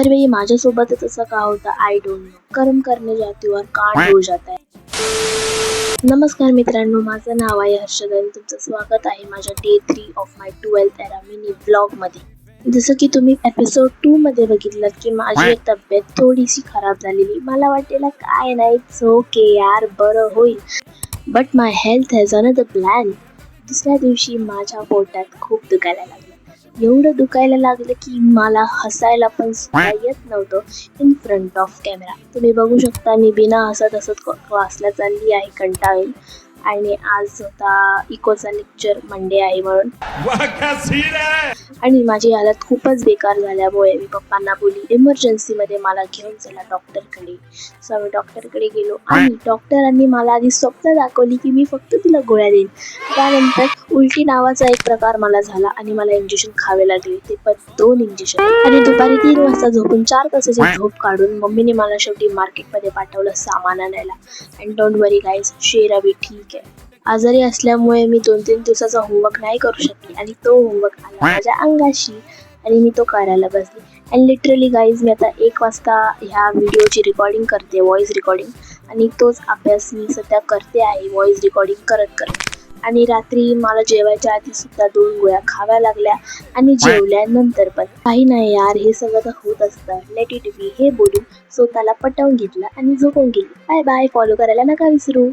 हर वेळी माझ्यासोबतच असं का होतं आय डोंट नो. कर्म करने जाती हूँ और कांड हो जाता है. नमस्कार मित्रांनो, माझं नाव आहे हर्षद आणि तुमचं स्वागत आहे माझ्या day 3 of my 12th era mini व्लॉगमध्ये. जसं की तुम्ही एपिसोड 2 मध्ये बघितलं की माझी तब्येत थोडीशी खराब झालेली. मला वाटलेलं काय नाही, इट्स ओके यार, बरं होईल. But my health has another plan. दुसऱ्या दिवशी माझ्या पोटात खूप दुखायला लागलं. एवढं दुखायला लागलं की मला हसायला पण सुद्धा येत नव्हतं इन फ्रंट ऑफ कॅमेरा. तुम्ही बघू शकता मी बिना हसत हसत क्लासला चालली आहे कंटाळून. आणि आज होता इकोचा लेक्चर, मंडे आहे म्हणून. आणि माझी हालत खूपच बेकार झाल्यामुळे मी पप्पांना बोलली इमर्जन्सीमध्ये मला घेऊन चला डॉक्टरकडे. सो आम्ही डॉक्टरकडे गेलो आणि डॉक्टरांनी मला आधी स्वप्न दाखवली की मी फक्त तुला गोळ्या देईन. त्यानंतर उलटी नावाचा एक प्रकार मला झाला आणि मला इंजेक्शन खावे लागले, ते पण 2 इंजेक्शन. आणि दुपारी 3 वाजता झोपून 4 तासाची झोप काढून मम्मीने मला शेवटी मार्केटमध्ये पाठवलं सामान आणायला. अँड डोंट वरी गाईज, शेर अभी ठीक आहे. आजारी असल्यामुळे मी 2-3 दिवसाचा होमवर्क नाही करू शकले आणि तो होमवर्क आला माझ्या अंगाशी आणि मी तो करायला बसले. अँड लिटरली गाईज, मी आता 1 वाजता ह्या व्हिडिओची रेकॉर्डिंग करते, व्हॉइस रेकॉर्डिंग. आणि तोच अभ्यास मी सध्या करते आहे व्हॉइस रेकॉर्डिंग करत करत. आणि रात्री मला जेवायच्या आधी सुद्धा 2 गोळ्या खाव्या लागल्या आणि जेवल्यानंतर पण. काही नाही यार, हे सगळं तर होत असतं, लेट इट बी हे बोलून स्वतःला पटवून घेतलं आणि झोपून गेली. बाय बाय, फॉलो करायला नका विसरू.